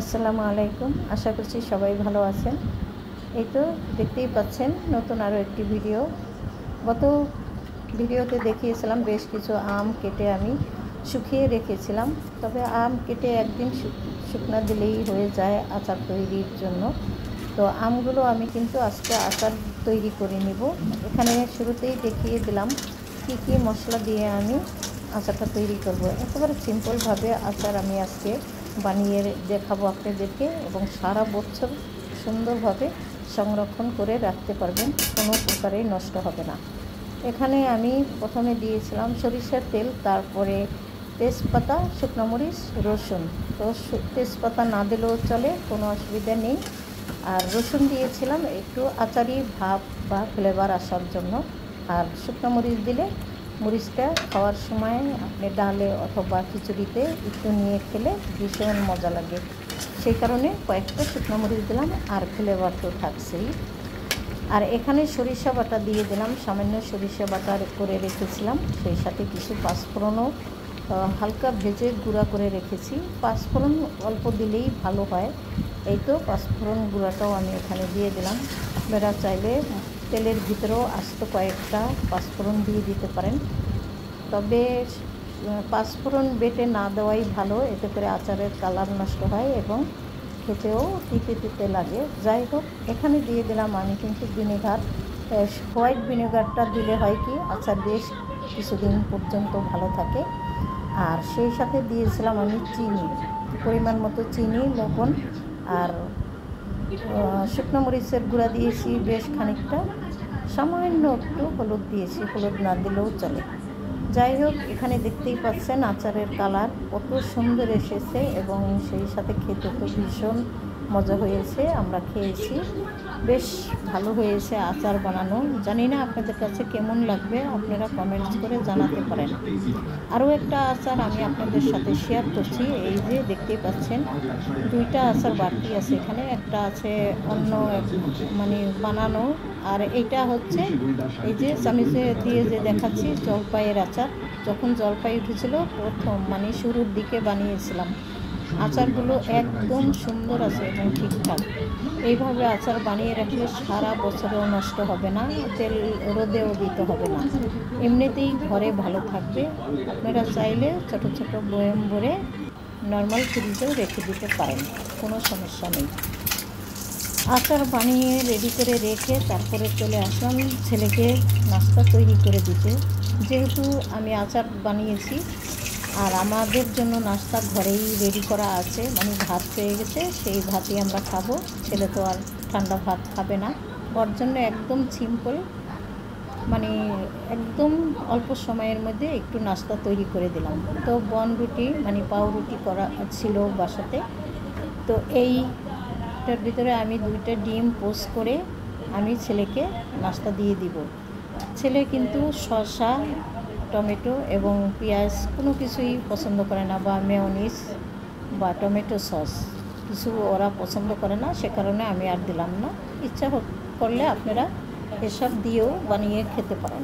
আসসালামু আলাইকুম। আশা করছি সবাই ভালো আছেন। এই তো দেখতেই পাচ্ছেন নতুন আরও একটি ভিডিও। গত ভিডিওতে দেখিয়েছিলাম বেশ কিছু আম কেটে আমি শুকিয়ে রেখেছিলাম। তবে আম কেটে একদিন শুকনা দিলেই হয়ে যায় আচার তৈরির জন্য। তো আমগুলো আমি কিন্তু আজকে আচার তৈরি করে নিব। এখানে শুরুতেই দেখিয়ে দিলাম কি কি মশলা দিয়ে আমি আচারটা তৈরি করব। একেবারে সিম্পলভাবে আচার আমি আজকে বানিয়ে দেখাবো আপনাদেরকে, এবং সারা বছর সুন্দরভাবে সংরক্ষণ করে রাখতে পারবেন, কোনো প্রকারেই নষ্ট হবে না। এখানে আমি প্রথমে দিয়েছিলাম সরিষার তেল, তারপরে তেজপাতা, শুকনো মরিচ, রসুন। তো তেজপাতা না দিলেও চলে, কোনো অসুবিধা নেই। আর রসুন দিয়েছিলাম একটু আচারি ভাব বা ফ্লেভার আসার জন্য। আর শুকনো মরিচ দিলে মরিচটা খাওয়ার সময় আপনি ডালে অথবা খিচুড়িতে একটু নিয়ে খেলে ভীষণ মজা লাগে। সেই কারণে কয়েকটা শুকনো মরিচ দিলাম, আর ফ্লেভার তো থাকছেই। আর এখানে সরিষা বাটা দিয়ে দিলাম, সামান্য সরিষা বাটা করে রেখেছিলাম। সেই সাথে কিছু পাঁচফোড়নও হালকা ভেজে গুঁড়া করে রেখেছি। পাঁচফোড়ন অল্প দিলেই ভালো হয়। এই তো পাঁচফোড়ন গুঁড়াটাও আমি এখানে দিয়ে দিলাম। আপনারা চাইলে তেলের ভিতরেও আস্ত কয়েকটা পাঁচফোড়ন দিয়ে দিতে পারেন, তবে পাঁচফোড়ন বেটে না দেওয়াই ভালো, এতে করে আচারের কালার নষ্ট হয় এবং খেতেও তিতে তিতে লাগে। যাই হোক, এখানে দিয়ে দিলাম আমি কিন্তু ভিনেগার। হোয়াইট ভিনেগারটা দিলে হয় কি, আচার বেশ কিছুদিন পর্যন্ত ভালো থাকে। আর সেই সাথে দিয়েছিলাম আমি চিনি, পরিমাণ মতো চিনি, লবণ, আর শুকনো মরিচের গুঁড়া দিয়েছি বেশ খানিকটা, সামান্য একটু হলুদ দিয়েছি, হলুদ না দিলেও চলে। যাই হোক, এখানে দেখতেই পাচ্ছেন আচারের কালার কত সুন্দর এসেছে, এবং সেই সাথে খেতে তো ভীষণ মজা হয়েছে। আমরা খেয়েছি, বেশ ভালো হয়েছে আচার বানানো। জানি না আপনাদের কাছে কেমন লাগবে, আপনারা কমেন্টস করে জানাতে পারেন। আরও একটা আচার আমি আপনাদের সাথে শেয়ার করছি। এই যে দেখতেই পাচ্ছেন দুইটা আচার বাড়তি আছে এখানে, একটা আছে অন্য মানে বানানো, আর এইটা হচ্ছে এই যে চামিচে দিয়ে যে দেখাচ্ছি জলপাইয়ের আচার। যখন জলপাই উঠেছিল প্রথম, মানে শুরুর দিকে বানিয়েছিলাম। আচারগুলো একদম সুন্দর আছে এবং ঠিকঠাক। এইভাবে আচার বানিয়ে রাখলে সারা বছরেও নষ্ট হবে না, তেল রোদেও দিতে হবে না, এমনিতেই ঘরে ভালো থাকবে। আপনারা চাইলে ছোট ছোট বয়াম ভরে নর্মাল ফ্রিজেও রেখে দিতে পারেন, কোনো সমস্যা নেই। আচার বানিয়ে রেডি করে রেখে তারপরে চলে আসলাম ছেলেকে নাস্তা তৈরি করে দিতে। যেহেতু আমি আচার বানিয়েছি আর আমাদের জন্য নাস্তা ঘরেই রেডি করা আছে, মানে ভাত পেয়ে গেছে, সেই ভাতই আমরা খাবো। ছেলে তো আর ঠান্ডা ভাত খাবে না, ওর জন্য একদম সিম্পল, মানে একদম অল্প সময়ের মধ্যে একটু নাস্তা তৈরি করে দিলাম। তো বনরুটি মানে পাউরুটি করা ছিল বাসাতে, তো এইটার ভিতরে আমি 2টা ডিম পোস্ট করে আমি ছেলেকে নাস্তা দিয়ে দিব। ছেলে কিন্তু শসা, টমেটো এবং পেঁয়াজ কোনো কিছুই পছন্দ করে না, বা মেয়োনিজ বা টমেটো সস কিছু ওরা পছন্দ করে না, সে কারণে আমি আর দিলাম না। ইচ্ছা করলে আপনারা এসব দিয়েও বানিয়ে খেতে পারেন।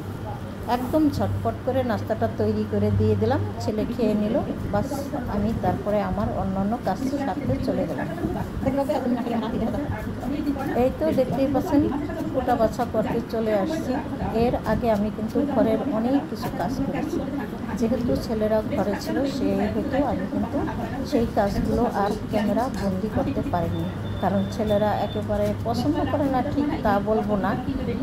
একদম ঝটপট করে নাস্তাটা তৈরি করে দিয়ে দিলাম, ছেলে খেয়ে নিল, বাস আমি তারপরে আমার অন্যান্য কাজ সারতে চলে গেলাম। এই তো দেখতেই পাচ্ছেন কোটা বাছা করতে চলে আসছি। এর আগে আমি কিন্তু ঘরের অনেক কিছু কাজ করেছি, যেহেতু ছেলেরা ঘরে ছিল সেহেতু আমি কিন্তু সেই কাজগুলো আর ক্যামেরা বন্দি করতে পারিনি, কারণ ছেলেরা একেবারে পছন্দ করে না ঠিক তা বলবো না,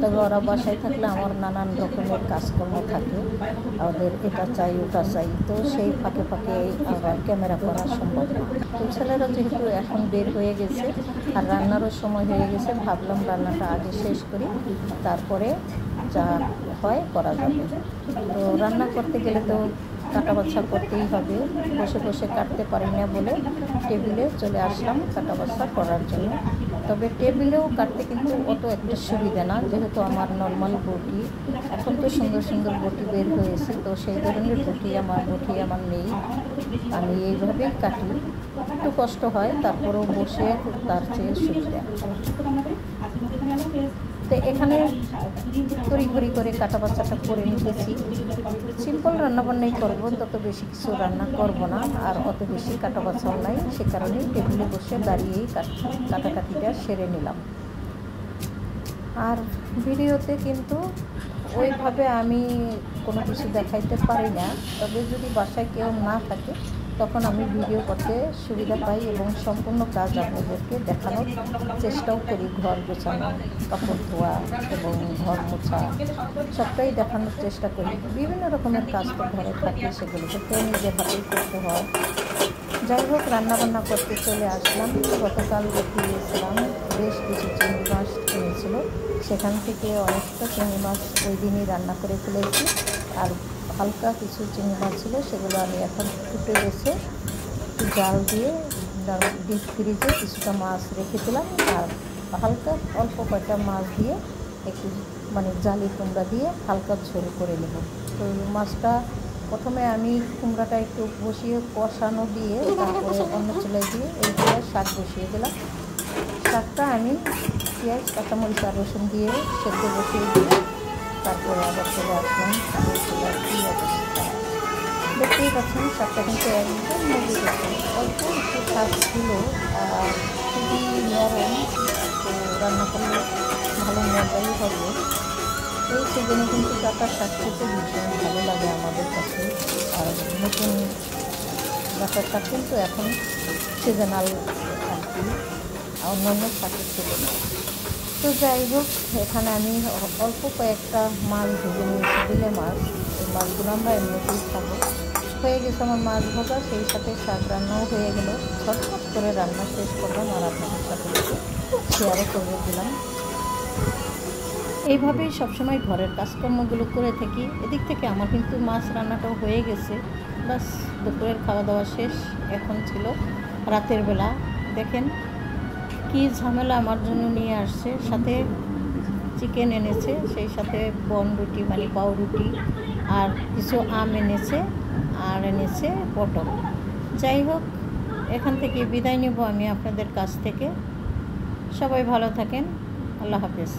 তবে ওরা বাসায় থাকলে আমার নানান রকমের কাজকর্ম থাকে, ওদের এটা চাই ওটা চাই, তো সেই ফাঁকে ফাঁকে আবার ক্যামেরা করা সম্ভব না। তো ছেলেরা যেহেতু এখন বের হয়ে গেছে আর রান্নারও সময় হয়ে গেছে, ভাবলাম রান্নাটা আগে শেষ করি, তারপরে যা হয় করা যাবে। তো রান্না করতে গেলে তো কাটা বাছা করতেই হবে, বসে বসে কাটতে পারি না বলে টেবিলে চলে আসলাম কাটা বাছা করার জন্য। তবে টেবিলেও কাটতে কিন্তু অত একটা সুবিধা না, যেহেতু আমার নর্মাল বটি, এখন তো সুন্দর সুন্দর বটি বের হয়েছে, তো সেই ধরনের বটি আমার নেই। আমি এইভাবেই কাটি, একটু কষ্ট হয়, তারপরেও বসে তার চেয়ে সুবিধা। তো এখানে তড়িঘড়ি করে কাটা বাচ্চাটা করে নিতেছি। সিম্পল রান্নাবান্নাই করব, তত বেশি কিছু রান্না করব না, আর অত বেশি কাটা বাচ্চাও নাই, সে কারণেই টেবিলে বসে দাঁড়িয়েই কাটাকাটিটা সেরে নিলাম। আর ভিডিওতে কিন্তু ওইভাবে আমি কোনো কিছু দেখাইতে পারি না, তবে যদি বাসায় কেউ না থাকে তখন আমি ভিডিও করতে সুবিধা পাই এবং সম্পূর্ণ কাজ আপনাদেরকে দেখানোর চেষ্টাও করি। ঘর গোছানো, কাপড় ধোয়া এবং ঘর মোছা সবটাই দেখানোর চেষ্টা করি। বিভিন্ন রকমের কাজ তো ঘরে থাকে, সেগুলোকে তো নিজের হাতেই করতে হয়। যাই হোক, রান্নাবান্না করতে চলে আসলাম। গতকাল রেখে গিয়েছিলাম, বেশ কিছু চিংড়ি মাছ কিনেছিল, সেখান থেকে অনেকটা চিংড়ি মাছ ওই দিনই রান্না করে ফেলেছি। আর হালকা কিছু চিংড়ি মাছ ছিল, সেগুলো আমি এখন ফুটে গেছে জাল দিয়ে ডিপ ফ্রিজে কিছুটা মাছ রেখে দিলাম। আর হালকা অল্প কয়েকটা মাছ দিয়ে একটু জালি কুমড়া দিয়ে হালকা ঝোল করে নেব। তো মাছটা প্রথমে আমি কুমড়াটা একটু বসিয়ে কষানো দিয়ে তারপরে অন্য চুলায় দিয়ে এই দিয়ে শাক বসিয়ে দিলাম। শাকটা আমি পেঁয়াজ, কাঁচামরিচ আর রসুন দিয়ে সেদ্ধ বসিয়ে দিয়ে তারপরে আবার চলে আসলাম। কী অবস্থা দেখতেই পাচ্ছেন, শাকটা কিন্তু একদম মজে গেছে। অল্প একটু শাক ছিল আর খুবই নরম, তো রান্না করলে ভালো মজাই হবে। এই সিজনে কিন্তু ডাঁটার শাক খেতে ভীষণ ভালো লাগে আমাদের কাছে। আর নতুন ডাঁটার শাক কিন্তু এখন সিজনাল আর কি, অন্যান্য শাকের তুলনায়। তো যাই হোক, এখানে আমি অল্প কয়েকটা মাছ ভেজে নিয়েছি, বিলে মাছ। এই মাছগুলো আমরা এমনিতেই খাবো। হয়ে গেছে আমার মাছ ভাজা, সেই সাথে শাক রান্নাও হয়ে গেল। ঝটপট করে রান্না শেষ করলাম আর আপনাদের সাথে শেয়ারও করে দিলাম। এইভাবেই সবসময় ঘরের কাজকর্মগুলো করে থাকি। এদিক থেকে আমার কিন্তু মাছ রান্নাটাও হয়ে গেছে। বাস দুপুরের খাওয়া দাওয়া শেষ। এখন ছিল রাতের বেলা। দেখেন কি ঝামেলা আমার জন্য নিয়ে আসছে, সাথে চিকেন এনেছে, সেই সাথে বনরুটি পাউরুটি, আর কিছু আম এনেছে, আর এনেছে পটল। যাই হোক, এখান থেকে বিদায় নেব আমি আপনাদের কাছ থেকে। সবাই ভালো থাকেন, আল্লাহ হাফেজ।